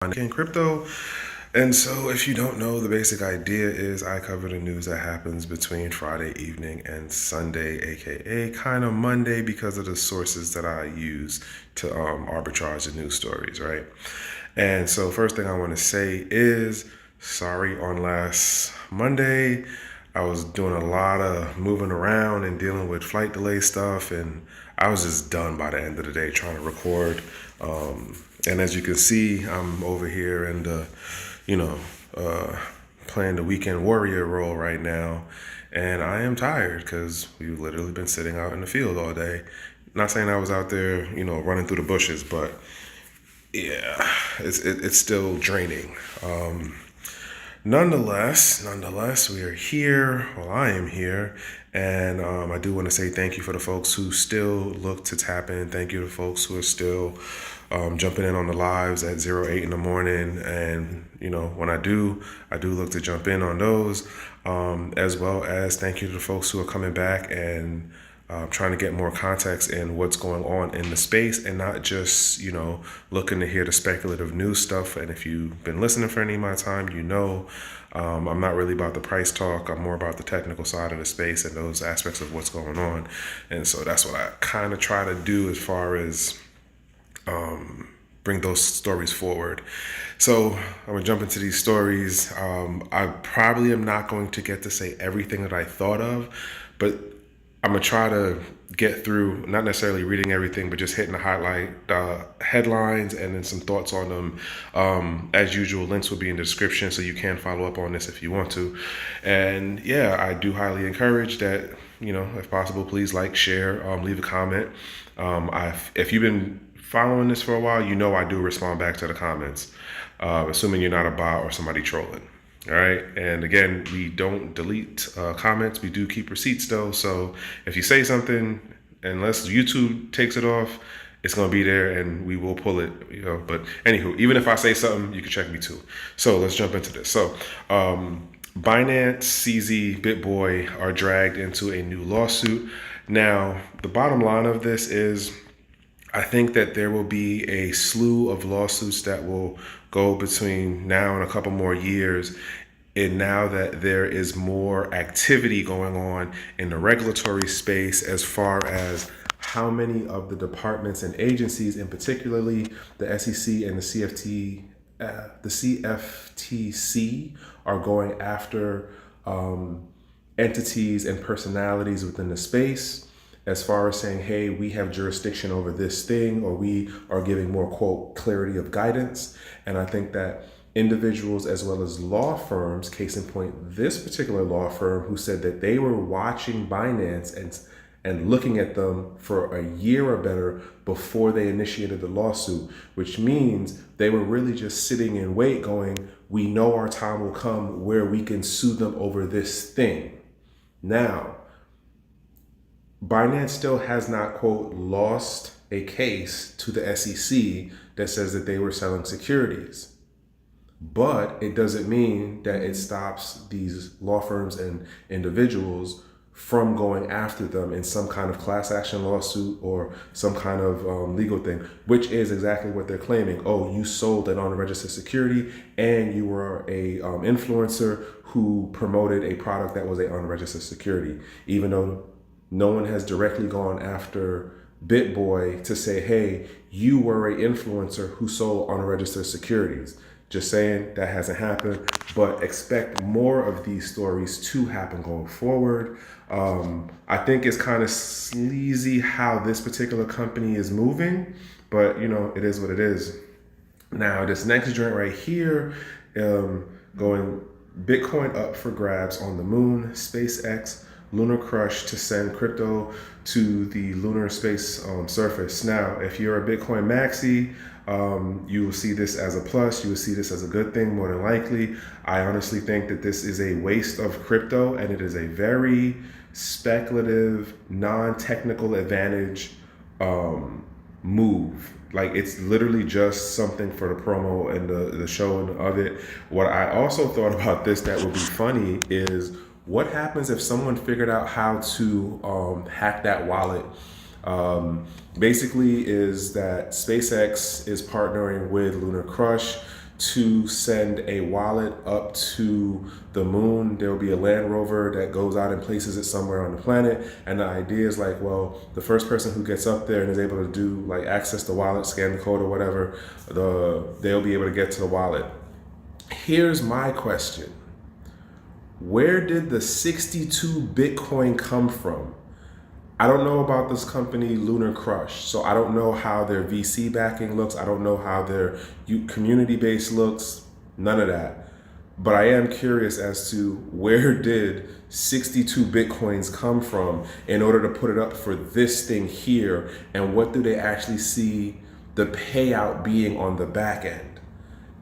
in crypto. And so, if you don't know, the basic idea is I cover the news that happens between Friday evening and Sunday, aka kind of Monday, because of the sources that I use to arbitrage the news stories, right? And so, first thing I want to say is sorry on last Monday. I was doing a lot of moving around and dealing with flight delay stuff, and I was just done by the end of the day trying to record. And as you can see, I'm over here and you know, uh, playing the weekend warrior role right now, and I am tired because we've literally been sitting out in the field all day. Not saying I was out there, running through the bushes, but yeah, it's still draining. Nonetheless, we are here. Well, I am here, and I do want to say thank you for the folks who still look to tap in. Thank you to folks who are still jumping in on the lives at 08 in the morning, and when I do look to jump in on those, as well as thank you to the folks who are coming back and trying to get more context in what's going on in the space and not just, looking to hear the speculative news stuff. And if you've been listening for any of my time, I'm not really about the price talk. I'm more about the technical side of the space and those aspects of what's going on. And so that's what I kind of try to do as far as bring those stories forward. So I'm gonna jump into these stories. I probably am not going to get to say everything that I thought of, but I'm gonna try to get through, not necessarily reading everything, but just hitting the highlight headlines and then some thoughts on them. As usual, links will be in the description, so you can follow up on this if you want to. And yeah, I do highly encourage that, if possible, please like, share, leave a comment. If you've been following this for a while, I do respond back to the comments, assuming you're not a bot or somebody trolling. All right. And again, we don't delete comments. We do keep receipts though. So if you say something, unless YouTube takes it off, it's going to be there and we will pull it, But anywho, even if I say something, you can check me too. So let's jump into this. So Binance, CZ, BitBoy are dragged into a new lawsuit. Now, the bottom line of this is I think that there will be a slew of lawsuits that will go between now and a couple more years. And now that there is more activity going on in the regulatory space as far as how many of the departments and agencies, and particularly the SEC and the CFTC, are going after entities and personalities within the space, as far as saying, hey, we have jurisdiction over this thing, or we are giving more, quote, clarity of guidance. And I think that individuals as well as law firms, case in point, this particular law firm who said that they were watching Binance and looking at them for a year or better before they initiated the lawsuit, which means they were really just sitting in wait going, we know our time will come where we can sue them over this thing. Now, Binance still has not, quote, lost a case to the SEC that says that they were selling securities. But it doesn't mean that it stops these law firms and individuals from going after them in some kind of class action lawsuit or some kind of legal thing, which is exactly what they're claiming. Oh, you sold an unregistered security and you were a influencer who promoted a product that was a unregistered security, even though no one has directly gone after BitBoy to say, hey, you were an influencer who sold unregistered securities. Just saying, that hasn't happened, but expect more of these stories to happen going forward. I think it's kind of sleazy how this particular company is moving, but it is what it is. Now, this next joint right here, going Bitcoin up for grabs on the moon, SpaceX lunar crush to send crypto to the lunar space surface. Now, if you're a Bitcoin maxi, you will see this as a plus. You will see this as a good thing, more than likely. I honestly think that this is a waste of crypto, and it is a very speculative, non-technical advantage move. Like, it's literally just something for the promo and the show of it. What I also thought about this that would be funny is what happens if someone figured out how to hack that wallet. Basically is that SpaceX is partnering with Lunar Crush to send a wallet up to the moon. There will be a Land Rover that goes out and places it somewhere on the planet. And the idea is like, well, the first person who gets up there and is able to do like access the wallet, scan the code or whatever, they'll be able to get to the wallet. Here's my question. Where did the 62 Bitcoin come from? I don't know about this company, Lunar Crush, so I don't know how their VC backing looks. I don't know how their community base looks, none of that. But I am curious as to where did 62 Bitcoins come from in order to put it up for this thing here, and what do they actually see the payout being on the back end?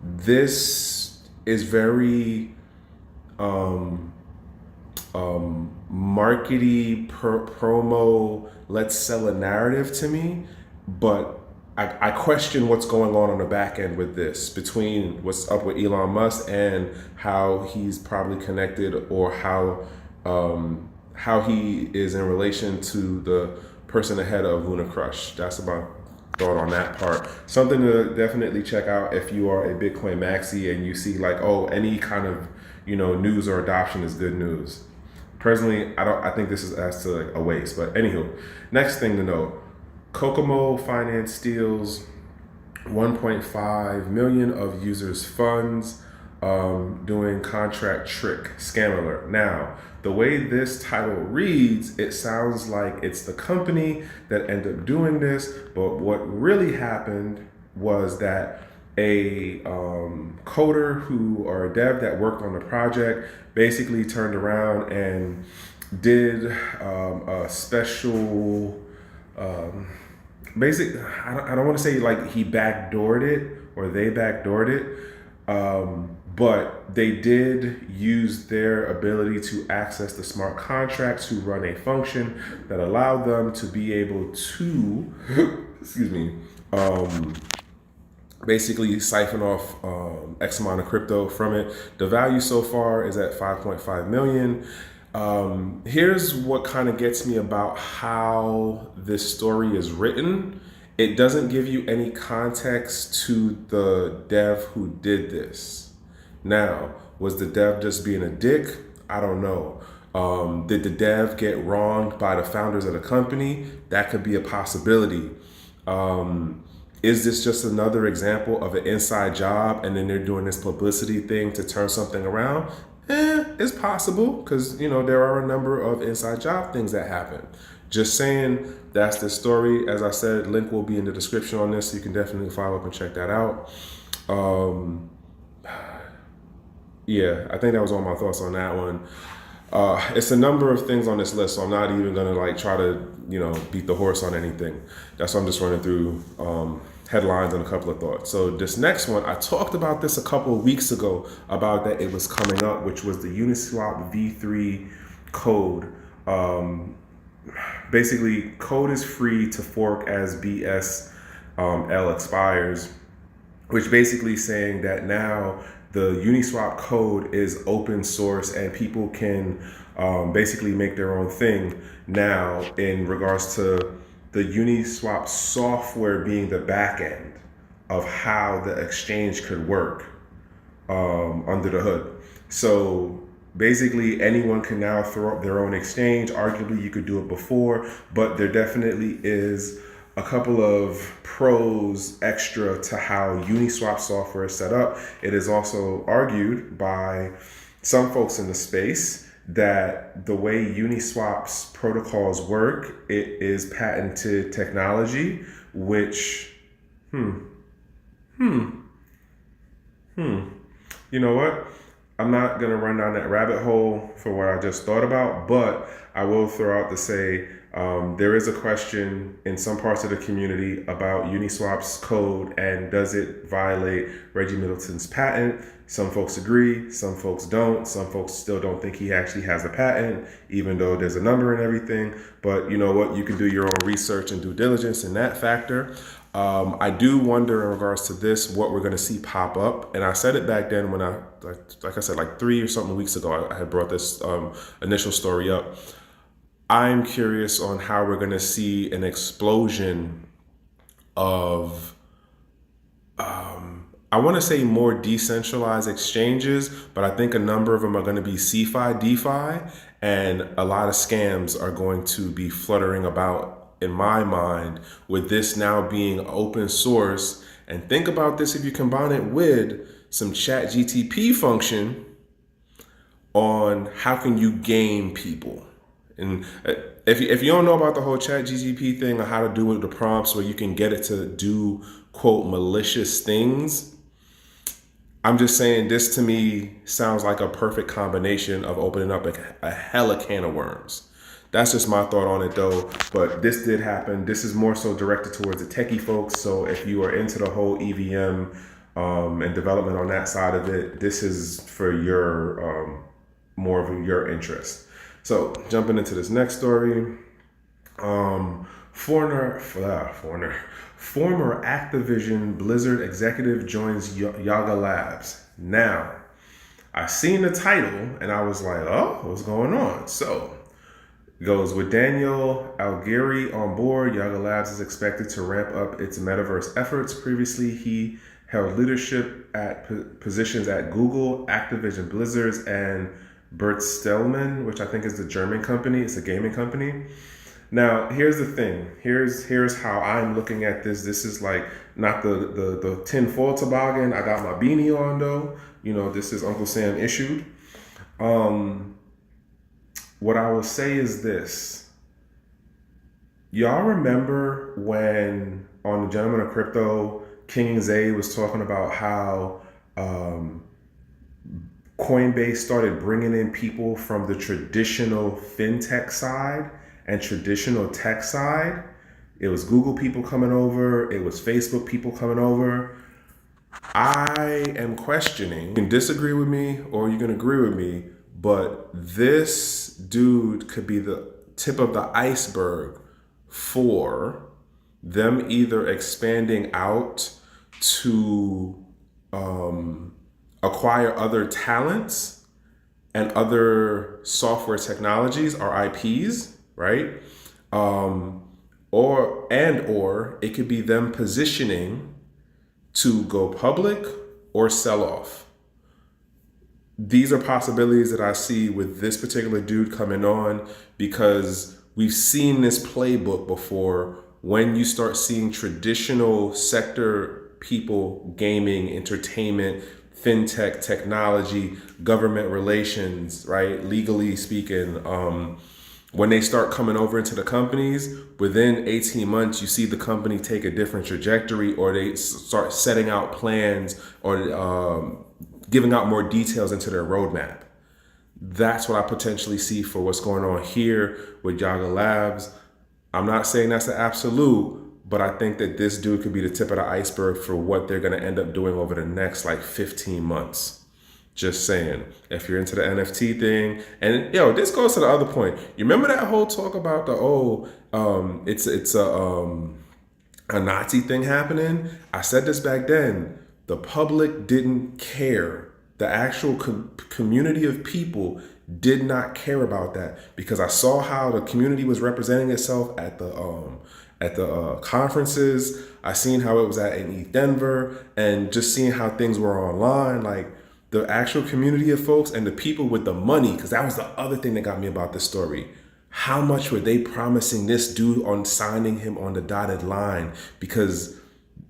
This is very markety promo, let's sell a narrative to me, but I question what's going on the back end with this, between what's up with Elon Musk and how he's probably connected, or how he is in relation to the person ahead of Lunar Crush. That's about thought on that part. Something to definitely check out if you are a Bitcoin maxi and you see like, oh, any kind of news or adoption is good news. Personally, I think this is as to like a waste. But anywho, next thing to note, Kokomo Finance steals 1.5 million of users' funds, doing contract trick scam alert. Now, the way this title reads, it sounds like it's the company that ended up doing this, but what really happened was that a coder or a dev that worked on the project basically turned around and did a special I don't want to say like he backdoored it or they backdoored it, but they did use their ability to access the smart contracts to run a function that allowed them to be able to excuse me, basically siphon off X amount of crypto from it. The value so far is at 5.5 million. Here's what kind of gets me about how this story is written. It doesn't give you any context to the dev who did this. Now, was the dev just being a dick? I don't know. Did the dev get wronged by the founders of the company? That could be a possibility. Is this just another example of an inside job and then they're doing this publicity thing to turn something around? It's possible, because there are a number of inside job things that happen. Just saying, that's the story. As I said, link will be in the description on this, so you can definitely follow up and check that out. Yeah, I think that was all my thoughts on that one. It's a number of things on this list, so I'm not even gonna like try to beat the horse on anything. That's why I'm just running through headlines and a couple of thoughts. So this next one, I talked about this a couple of weeks ago about that it was coming up, which was the Uniswap v3 code. Basically, code is free to fork as BSL expires, which basically saying that now the Uniswap code is open source and people can basically make their own thing now in regards to the Uniswap software being the back end of how the exchange could work under the hood. So basically anyone can now throw up their own exchange. Arguably you could do it before, but there definitely is a couple of pros extra to how Uniswap software is set up. It is also argued by some folks in the space that the way Uniswap's protocols work, it is patented technology, which, you know what? I'm not gonna run down that rabbit hole for what I just thought about, but I will throw out to say, there is a question in some parts of the community about Uniswap's code and does it violate Reggie Middleton's patent. Some folks agree, some folks don't. Some folks still don't think he actually has a patent, even though there's a number and everything. But you know what? You can do your own research and due diligence in that factor. I do wonder in regards to this, what we're going to see pop up. And I said it back then when like I said, like 3 or something weeks ago, I had brought this initial story up. I'm curious on how we're going to see an explosion of I want to say more decentralized exchanges, but I think a number of them are going to be CeFi, DeFi, and a lot of scams are going to be fluttering about in my mind with this now being open source. And think about this if you combine it with some chat GTP function on how can you game people. And if you don't know about the whole chat GTP thing or how to do it, the prompts where you can get it to do quote malicious things, I'm just saying this to me sounds like a perfect combination of opening up a hella can of worms. That's just my thought on it though. But this did happen. This is more so directed towards the techie folks. So if you are into the whole EVM and development on that side of it, this is for your more of your interest. So jumping into this next story. Former Activision Blizzard executive joins Yaga Labs. Now, I seen the title and I was like, oh, what's going on? So, it goes with Daniel Algieri on board. Yaga Labs is expected to ramp up its metaverse efforts. Previously, he held leadership at positions at Google, Activision Blizzard, and Bertelsmann, which I think is the German company. It's a gaming company. Now, here's the thing. Here's how I'm looking at this. This is like not the tinfoil toboggan. I got my beanie on though. You know, this is Uncle Sam issued. What I will say is this. Y'all remember when on the Gentleman of Crypto, King Zay was talking about how Coinbase started bringing in people from the traditional fintech side and traditional tech side. It was Google people coming over. It was Facebook people coming over. I am questioning. You can disagree with me or you can agree with me, but this dude could be the tip of the iceberg for them either expanding out to acquire other talents and other software technologies or IPs, right? Or it could be them positioning to go public or sell off. These are possibilities that I see with this particular dude coming on because we've seen this playbook before when you start seeing traditional sector people, gaming, entertainment, fintech, technology, government relations, right? Legally speaking, when they start coming over into the companies, within 18 months, you see the company take a different trajectory or they start setting out plans or giving out more details into their roadmap. That's what I potentially see for what's going on here with Yaga Labs. I'm not saying that's the absolute, but I think that this dude could be the tip of the iceberg for what they're going to end up doing over the next like 15 months. Just saying, if you're into the NFT thing, and this goes to the other point. You remember that whole talk about the it's a Nazi thing happening? I said this back then. The public didn't care. The actual community of people did not care about that because I saw how the community was representing itself at the conferences. I seen how it was in ETH Denver, and just seeing how things were online, like the actual community of folks and the people with the money, because that was the other thing that got me about this story. How much were they promising this dude on signing him on the dotted line? Because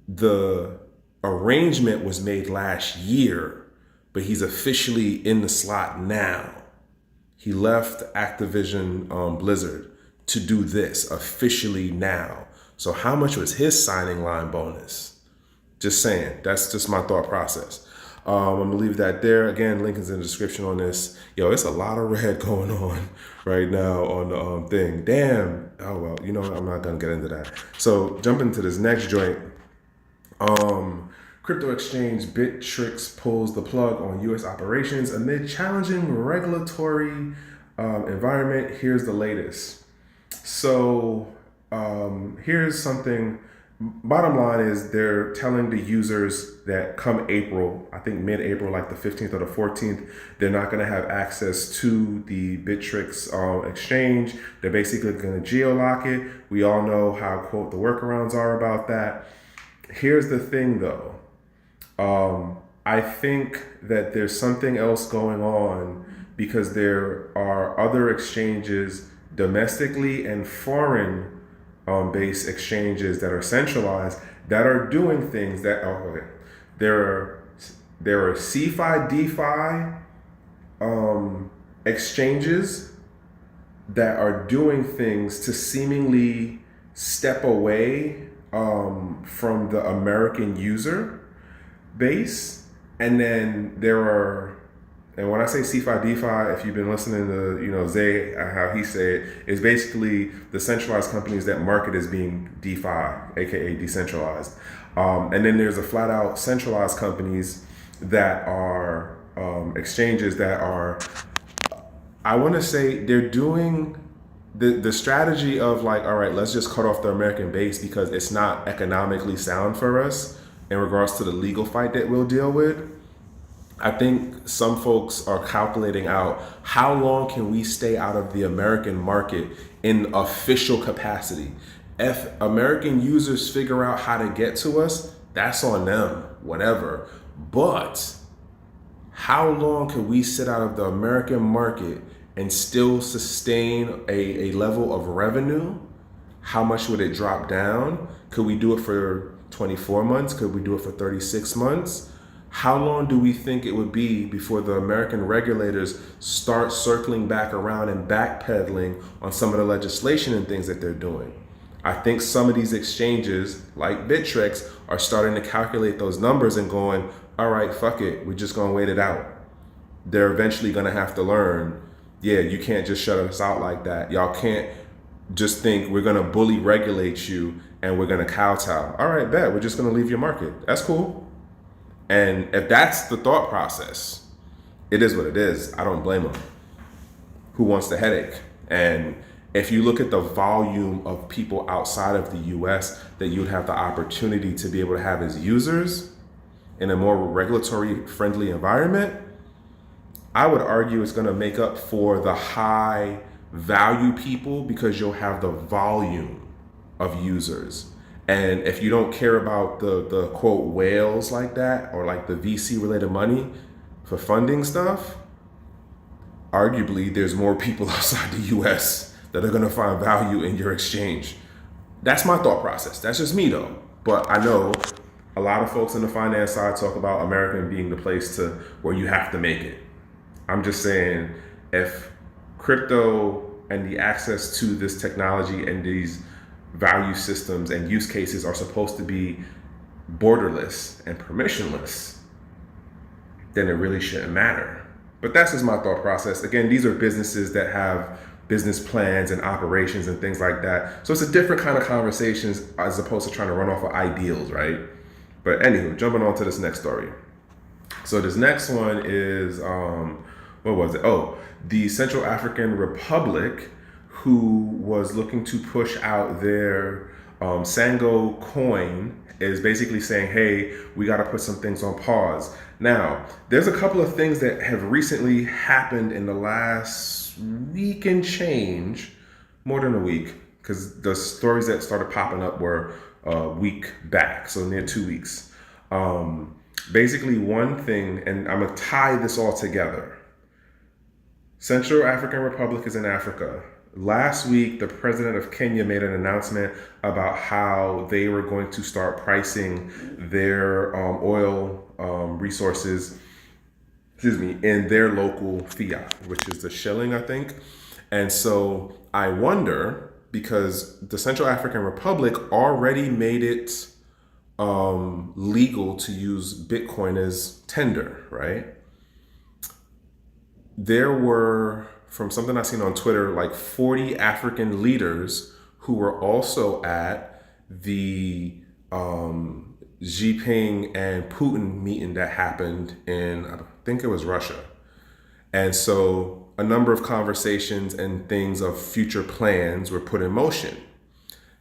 the arrangement was made last year, but he's officially in the slot now. He left Activision Blizzard to do this officially now. So how much was his signing line bonus? Just saying, that's just my thought process. I'm gonna leave that there. Again, link is in the description on this. It's a lot of red going on right now on the thing. Damn. Oh well, I'm not gonna get into that. So jumping to this next joint. Crypto exchange Trekkw2ks pulls the plug on U.S. operations amid challenging regulatory environment. Here's the latest. So here's something. Bottom line is they're telling the users that come April, I think mid-April, like the 15th or the 14th, they're not going to have access to the Trekkw2ks exchange. They're basically going to geo-lock it. We all know how, quote, the workarounds are about that. Here's the thing, though. I think that there's something else going on because there are other exchanges domestically and foreign based exchanges that are centralized that are doing things that okay. There are there are CFI DeFi exchanges that are doing things to seemingly step away from the American user base. And then there are, and when I say CFI DeFi, if you've been listening to, Zay, how he said, is basically the centralized companies that market as being DeFi, aka decentralized. And then there's a flat out centralized companies that are exchanges that are, I want to say they're doing the strategy of like, all right, let's just cut off the American base because it's not economically sound for us in regards to the legal fight that we'll deal with. I think some folks are calculating out how long can we stay out of the American market in official capacity. If American users figure out how to get to us, that's on them, whatever. But how long can we sit out of the American market and still sustain a level of revenue? How much would it drop down? Could we do it for 24 months? Could we do it for 36 months? How long do we think it would be before the American regulators start circling back around and backpedaling on some of the legislation and things that they're doing? I think some of these exchanges, like Trekkw2ks, are starting to calculate those numbers and going, all right, fuck it, we're just gonna wait it out. They're eventually gonna have to learn, yeah, you can't just shut us out like that. Y'all can't just think we're gonna bully regulate you and we're gonna kowtow. All right, bet, we're just gonna leave your market. That's cool. And if that's the thought process, it is what it is. I don't blame them. Who wants the headache? And if you look at the volume of people outside of the US that you would have the opportunity to be able to have as users in a more regulatory friendly environment, I would argue it's going to make up for the high value people because you'll have the volume of users. And if you don't care about the quote whales like that, or like the VC related money for funding stuff, arguably there's more people outside the US that are going to find value in your exchange. That's my thought process. That's just me though. But I know a lot of folks in the finance side talk about American being the place to where you have to make it. I'm just saying, if crypto and the access to this technology and these value systems and use cases are supposed to be borderless and permissionless, then it really shouldn't matter. But that's just my thought process. Again, these are businesses that have business plans and operations and things like that. So it's a different kind of conversations as opposed to trying to run off of ideals, right? But anywho, jumping on to this next story. So this next one is, what was it? Oh, the Central African Republic, who was looking to push out their Sango coin, is basically saying, hey, we got to put some things on pause. Now, there's a couple of things that have recently happened in the last week and change, more than a week, because the stories that started popping up were a week back, so near 2 weeks. Basically, one thing, and I'm going to tie this all together. Central African Republic is in Africa. Last week, the president of Kenya made an announcement about how they were going to start pricing their oil resources, in their local fiat, which is the shilling, I think. And so I wonder, because the Central African Republic already made it legal to use Bitcoin as tender, right? There were, from something I've seen on Twitter, like 40 African leaders who were also at the Jinping and Putin meeting that happened in, I think it was Russia. And so a number of conversations and things of future plans were put in motion.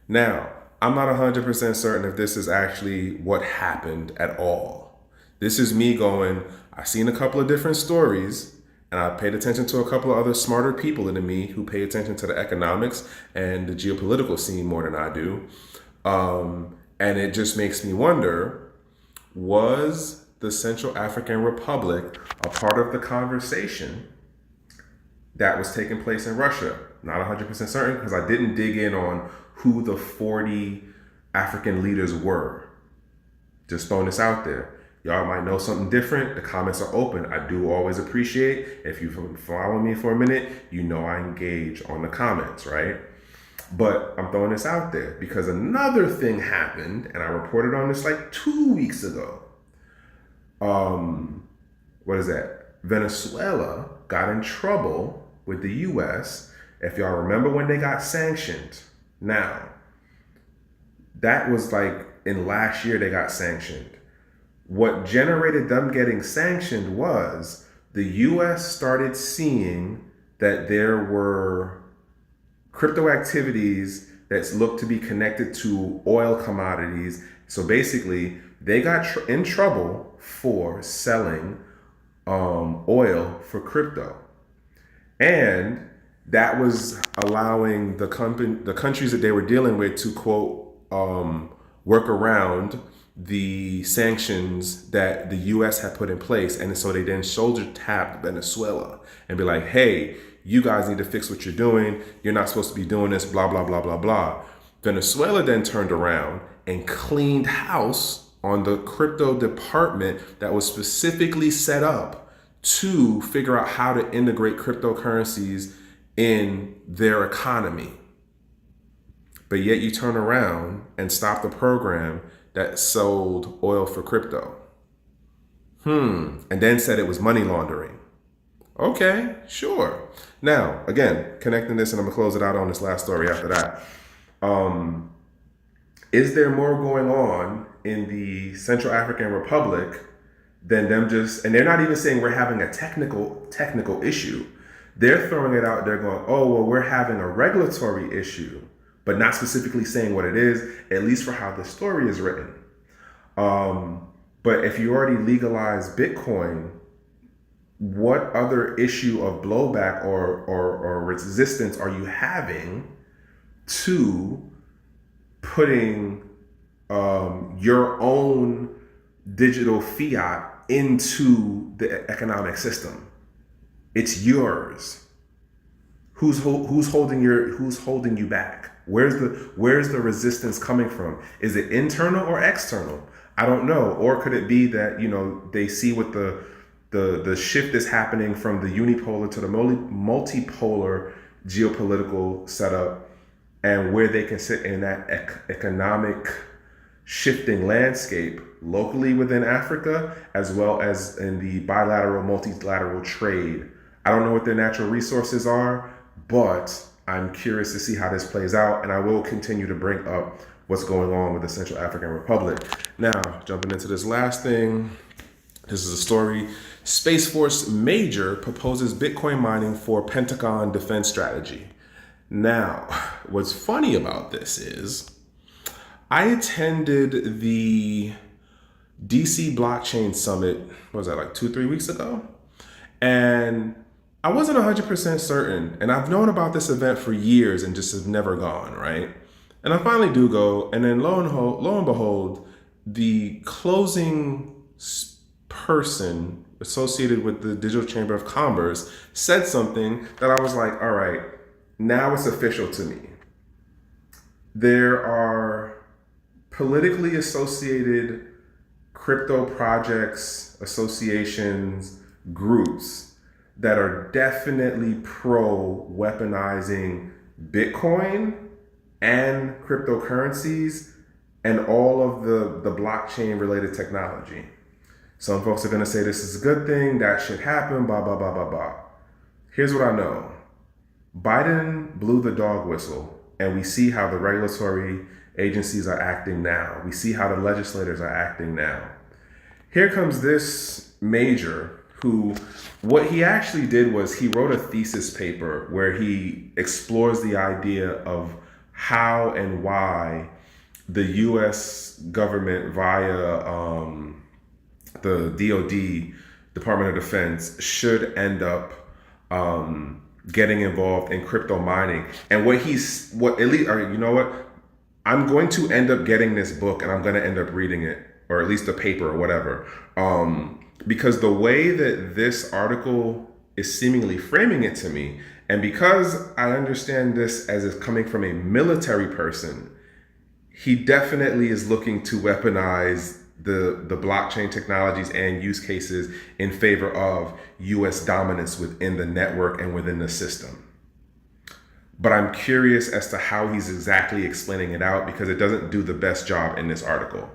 Now, I'm not 100% certain if this is actually what happened at all. This is me going, I've seen a couple of different stories, and I paid attention to a couple of other smarter people than me who pay attention to the economics and the geopolitical scene more than I do. And it just makes me wonder, was the Central African Republic a part of the conversation that was taking place in Russia? Not 100% certain because I didn't dig in on who the 40 African leaders were. Just throwing this out there. Y'all might know something different. The comments are open. I do always appreciate if you follow me for a minute, you know I engage on the comments, right? But I'm throwing this out there because another thing happened, and I reported on this like 2 weeks ago. What is that? Venezuela got in trouble with the US. If y'all remember when they got sanctioned. Now, that was like in last year they got sanctioned. What generated them getting sanctioned was the US started seeing that there were crypto activities that looked to be connected to oil commodities. So basically, they got in trouble for selling oil for crypto. And that was allowing the countries that they were dealing with to, quote, work around the sanctions that the US had put in place. And so they then shoulder tapped Venezuela and be like, hey, you guys need to fix what you're doing. You're not supposed to be doing this, blah, blah, blah, blah, blah. Venezuela then turned around and cleaned house on the crypto department that was specifically set up to figure out how to integrate cryptocurrencies in their economy. But yet you turn around and stop the program that sold oil for crypto. And then said it was money laundering. Okay, sure. Now, again, connecting this, and I'm gonna close it out on this last story after that. Is there more going on in the Central African Republic than them just, and they're not even saying we're having a technical issue. They're throwing it out, they're going, oh, well, we're having a regulatory issue, but not specifically saying what it is, at least for how the story is written. But if you already legalize Bitcoin, what other issue of blowback or resistance are you having to putting your own digital fiat into the economic system? It's yours. Who's holding you back? Where's the resistance coming from? Is it internal or external? I don't know. Or could it be that, they see what the shift is happening from the unipolar to the multipolar geopolitical setup, and where they can sit in that economic shifting landscape locally within Africa, as well as in the bilateral, multilateral trade. I don't know what their natural resources are, but I'm curious to see how this plays out, and I will continue to bring up what's going on with the Central African Republic. Now, jumping into this last thing, this is a story. Space Force Major proposes Bitcoin mining for Pentagon defense strategy. Now, what's funny about this is I attended the DC Blockchain Summit, what was that, like 2-3 weeks ago? And I wasn't 100% certain, and I've known about this event for years and just have never gone, right? And I finally do go, and then lo and behold, the closing person associated with the Digital Chamber of Commerce said something that I was like, all right, now it's official to me. There are politically associated crypto projects, associations, groups that are definitely pro weaponizing Bitcoin and cryptocurrencies and all of the blockchain related technology. Some folks are going to say this is a good thing, that should happen, blah, blah, blah, blah, blah. Here's what I know. Biden blew the dog whistle, and we see how the regulatory agencies are acting now. We see how the legislators are acting now. Here comes this major who, what he actually did was he wrote a thesis paper where he explores the idea of how and why the U.S. government via the DoD, Department of Defense, should end up getting involved in crypto mining. And you know what? I'm going to end up getting this book and I'm going to end up reading it. or at least the paper or whatever. Because the way that this article is seemingly framing it to me, and because I understand this as it's coming from a military person, he definitely is looking to weaponize the blockchain technologies and use cases in favor of US dominance within the network and within the system. But I'm curious as to how he's exactly explaining it out, because it doesn't do the best job in this article.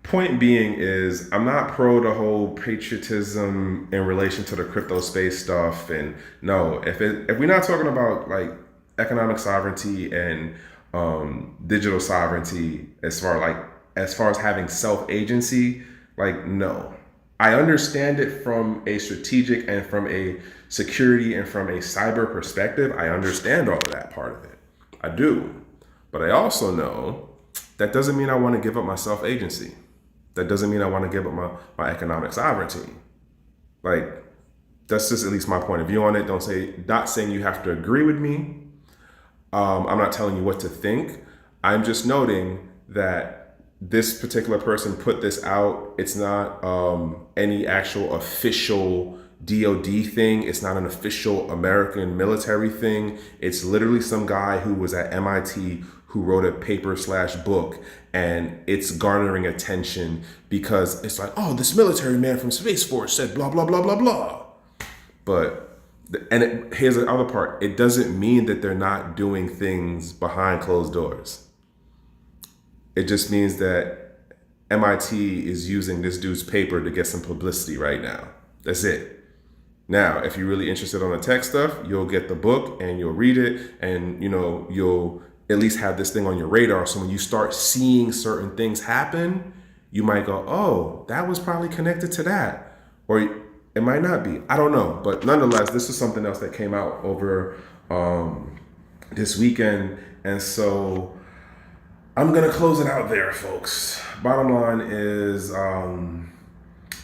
Point being is, I'm not pro the whole patriotism in relation to the crypto space stuff. And no, if we're not talking about like economic sovereignty and digital sovereignty, as far as having self agency, like no. I understand it from a strategic and from a security and from a cyber perspective. I understand all of that part of it. I do. But I also know that doesn't mean I want to give up my self agency. That doesn't mean I want to give up my economic sovereignty. Like, that's just at least my point of view on it. Not saying you have to agree with me. I'm not telling you what to think. I'm just noting that this particular person put this out. It's not any actual official DoD thing. It's not an official American military thing. It's literally some guy who was at MIT who wrote a paper/book, and it's garnering attention because it's like, oh, this military man from Space Force said blah, blah, blah, blah, blah. But, here's the other part. It doesn't mean that they're not doing things behind closed doors. It just means that MIT is using this dude's paper to get some publicity right now. That's it. Now, if you're really interested on the tech stuff, you'll get the book and you'll read it, and you'll at least have this thing on your radar. So when you start seeing certain things happen, you might go, oh, that was probably connected to that. Or it might not be. I don't know. But nonetheless, this is something else that came out over this weekend. And so I'm going to close it out there, folks. Bottom line is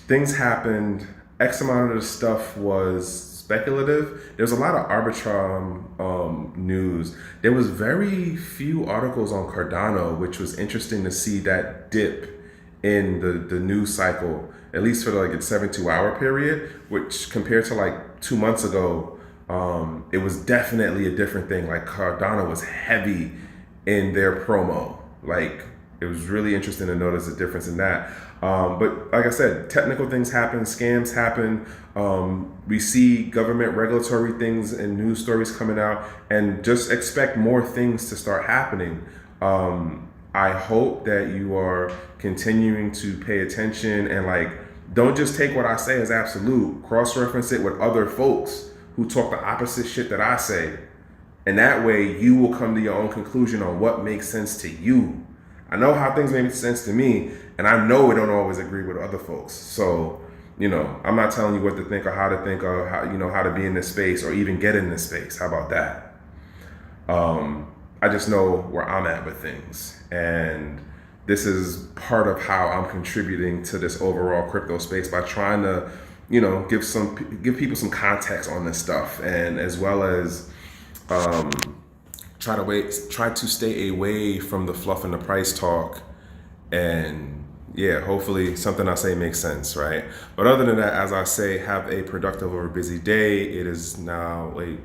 things happened. X amount of the stuff was speculative. There's a lot of Arbitrum news. There was very few articles on Cardano, which was interesting to see that dip in the news cycle, at least for like a 72-hour period, which compared to like 2 months ago, it was definitely a different thing. Like Cardano was heavy in their promo. Like, it was really interesting to notice the difference in that. But like I said, technical things happen, scams happen. We see government regulatory things and news stories coming out, and just expect more things to start happening. I hope that you are continuing to pay attention and don't just take what I say as absolute. Cross-reference it with other folks who talk the opposite shit that I say. And that way you will come to your own conclusion on what makes sense to you. I know how things make sense to me, and I know it don't always agree with other folks. So, I'm not telling you what to think or how to think or how to be in this space or even get in this space. How about that? I just know where I'm at with things. And this is part of how I'm contributing to this overall crypto space by trying to, give people some context on this stuff, and as well as try to stay away from the fluff and the price talk, and hopefully something I say makes sense, right? But other than that, as I say, have a productive or busy day. It is now, wait,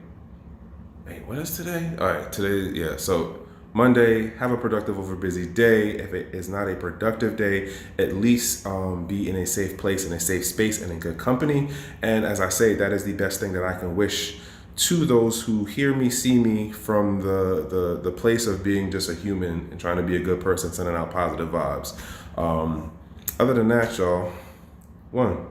what is today? All right, today, so Monday, have a productive over busy day. If it is not a productive day, at least be in a safe place, in a safe space, and in good company. And as I say, that is the best thing that I can wish to those who hear me, see me from the place of being just a human and trying to be a good person, sending out positive vibes. Other than that, y'all, one.